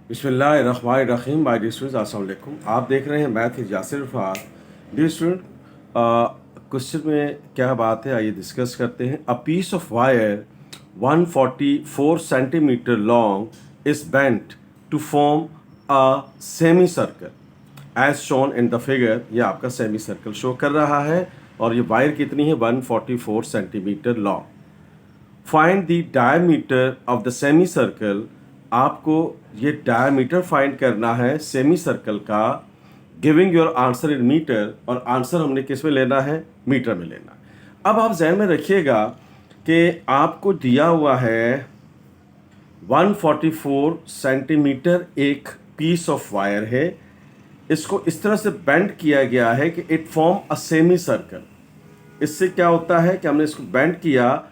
बिस्मिल्लाहिर्रहमानिर्रहीम। My dear students, अस्सलाम वालेकुम। आप देख रहे हैं math with Yasir Irfan. Dear student, question में क्या बात है आइए डिस्कस करते हैं। A piece of wire 144 centimetre long is bent to form a semi circle as shown in the figure. ये आपका सेमी सर्कल शो कर रहा है और ये वायर कितनी है 144 centimetre long. Find the diameter of the semicircle. आपको ये डायमीटर फाइंड करना है सेमी सर्कल का। Giving your answer in metre, और आंसर हमने किस में लेना है, मीटर में लेना है। अब आप जहन में रखिएगा कि आपको दिया हुआ है 144 सेंटीमीटर एक पीस ऑफ वायर है। इसको इस तरह से बेंड किया गया है कि it form a semi circle. इससे क्या होता है कि हमने इसको बेंड किया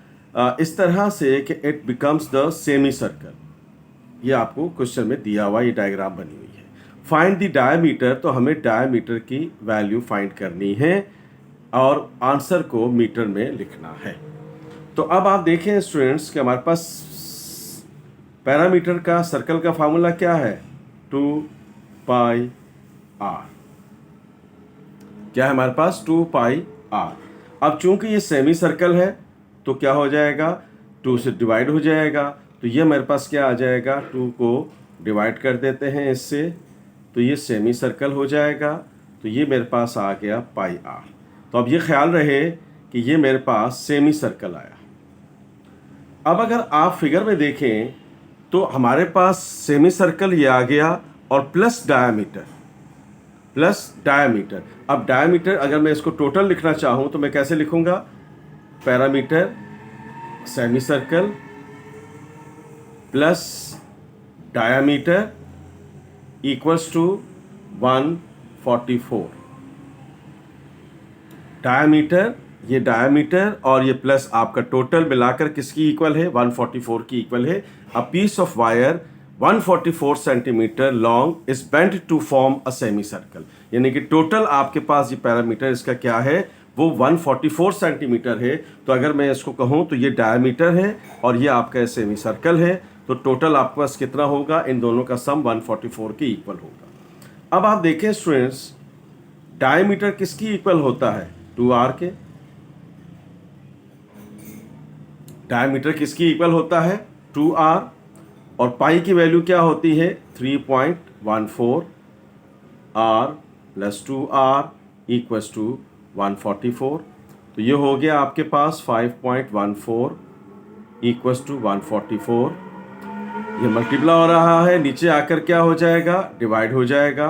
इस तरह से कि it becomes the semi circle. ये आपको क्वेश्चन में दिया हुआ ये डायग्राम बनी हुई है। फाइंड द डायमीटर, तो हमें डायमीटर की वैल्यू फाइंड करनी है और आंसर को मीटर में लिखना है। तो अब आप देखें स्टूडेंट्स कि हमारे पास पैरामीटर का सर्कल का फार्मूला क्या है, 2 पाई आर। क्या है हमारे पास, 2 पाई आर। अब चूंकि ये सेमी सर्कल है तो क्या हो जाएगा, 2 से डिवाइड हो जाएगा। तो ये मेरे पास क्या आ जाएगा, 2 को डिवाइड कर देते हैं इससे, तो ये सेमी सर्कल हो जाएगा। तो ये मेरे पास आ गया पाई आर। तो अब ये ख्याल रहे कि ये मेरे पास सेमी सर्कल आया। अब अगर आप फिगर में देखें तो हमारे पास सेमी सर्कल ये आ गया और प्लस डायमीटर, अब डायमीटर अगर मैं इसको टोटल लिखना चाहूँ तो मैं कैसे लिखूँगा, parameter semicircle plus diameter equals to 144। Diameter, ये डायमीटर और ये प्लस आपका टोटल मिलाकर किसकी इक्वल है, 144 की इक्वल है। A piece of wire 144 centimetre long is bent to form a semi circle. यानी कि टोटल आपके पास ये पैरामीटर इसका क्या है, वो 144 सेंटीमीटर है। तो अगर मैं इसको कहूँ तो ये डायमीटर है और ये आपका सेमी सर्कल है। तो टोटल आपके पास कितना होगा, इन दोनों का सम 144 के इक्वल होगा। अब आप देखें स्टूडेंट्स, डायमीटर किसकी इक्वल होता है, 2r के। डायमीटर किसकी इक्वल होता है, 2r। और पाई की वैल्यू क्या होती है, 3.14 r plus 2r equals to 144। तो ये हो गया आपके पास 5.14 इक्वल्स टू 144। ये मल्टीप्लाई हो रहा है, नीचे आकर क्या हो जाएगा, डिवाइड हो जाएगा।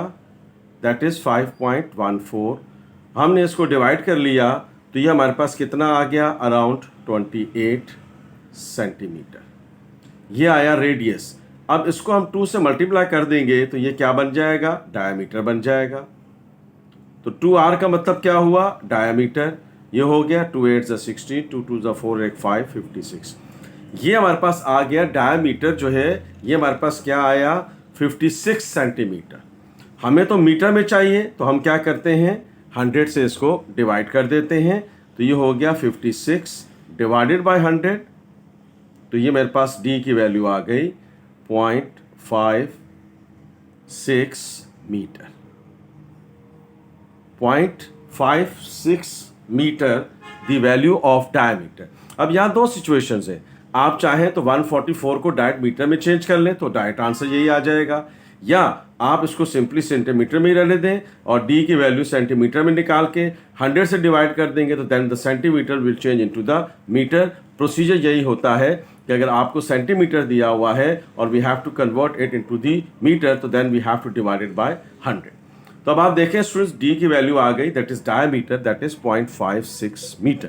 That is 5.14। हमने इसको डिवाइड कर लिया तो ये हमारे पास कितना आ गया, अराउंड 28 सेंटीमीटर। ये आया रेडियस। अब इसको हम 2 से मल्टीप्लाई कर देंगे तो ये क्या बन जाएगा, डायमीटर बन जाएगा। तो 2r का मतलब क्या हुआ, डायमीटर। ये हो गया 2 8 16, 2 2 4 8 5 56। ये हमारे पास आ गया डायमीटर जो है, ये हमारे पास क्या आया, 56 सेंटीमीटर। हमें तो मीटर में चाहिए तो हम क्या करते हैं, 100 से इसको डिवाइड कर देते हैं। तो ये हो गया 56 डिवाइडेड बाय 100। तो ये मेरे पास d की वैल्यू आ गई 0.56 meter. 0.56 meter the value of diameter. अब यहाँ दो सिचुएशंस हैं। आप चाहें तो 144 को डायरेक्ट मीटर में चेंज कर लें तो डायरेक्ट आंसर यही आ जाएगा, या आप इसको सिंपली सेंटीमीटर में ही रहने दें और d की वैल्यू सेंटीमीटर में निकाल के 100 से डिवाइड कर देंगे तो then the centimeter will change into the meter. Procedure यही होता है कि अगर आपको सेंटीमीटर दिया हुआ है और we have to convert it into the metre तो then we have to divide it by 100। तो अब आप देखें स्टूडेंट्स, d की वैल्यू आ गई, that is diameter, that is 0.56 metre.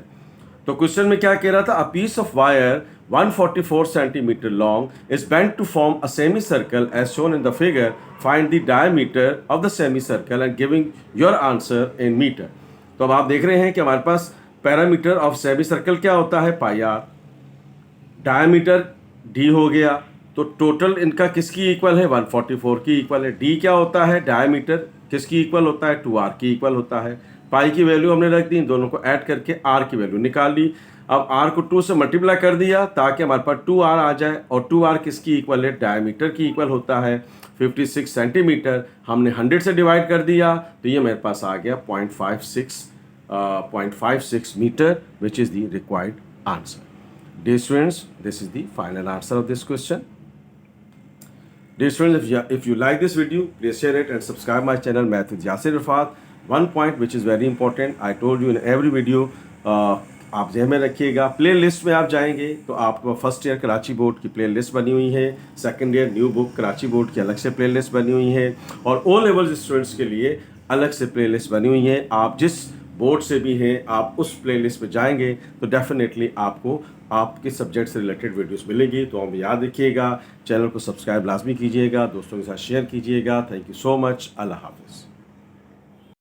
तो क्वेश्चन में क्या कह रहा था, a piece of wire 144 centimetre long is bent to form a semi circle as shown in the figure. Find the diameter of the semi circle and giving your answer in meter. तो अब आप देख रहे हैं कि हमारे पास parameter of semi circle क्या होता है, पाई आर। डायमीटर d हो गया, तो टोटल इनका किसकी इक्वल है, 144 की इक्वल है। d क्या होता है, डायमीटर किसकी इक्वल होता है, 2r की इक्वल होता है। पाई की वैल्यू हमने रख दी, इन दोनों को ऐड करके r की वैल्यू निकाल ली। अब r को 2 से मल्टीप्लाई कर दिया ताकि हमारे पास 2r आ जाए, और 2r किसकी इक्वल है, डायमीटर की इक्वल होता है 56 सेंटीमीटर। हमने 100 से डिवाइड कर दिया तो ये मेरे पास आ गया 0.56 meter, which is the required answer. Dear students, this is the final answer of this question. Dear students, if you like this video, please share it and subscribe my channel Math with Yasir Irfat. One point which is very important, I told you in every video, आप ध्यान में रखिएगा, play list में आप जाएंगे तो आपको first year Karachi board की प्ले लिस्ट बनी हुई है, second year new book Karachi board की अलग से प्ले लिस्ट बनी हुई है, और ओ लेवल स्टूडेंट्स के लिए अलग से प्ले लिस्ट बनी हुई है। आप जिस बोर्ड से भी हैं, आप उस प्ले लिस्ट में जाएंगे तो डेफिनेटली आपको आपके सब्जेक्ट से रिलेटेड वीडियोस मिलेंगी। तो हम याद रखिएगा, चैनल को सब्सक्राइब लाजमी कीजिएगा, दोस्तों के साथ शेयर कीजिएगा। Thank you so much. अल्लाह हाफिज़।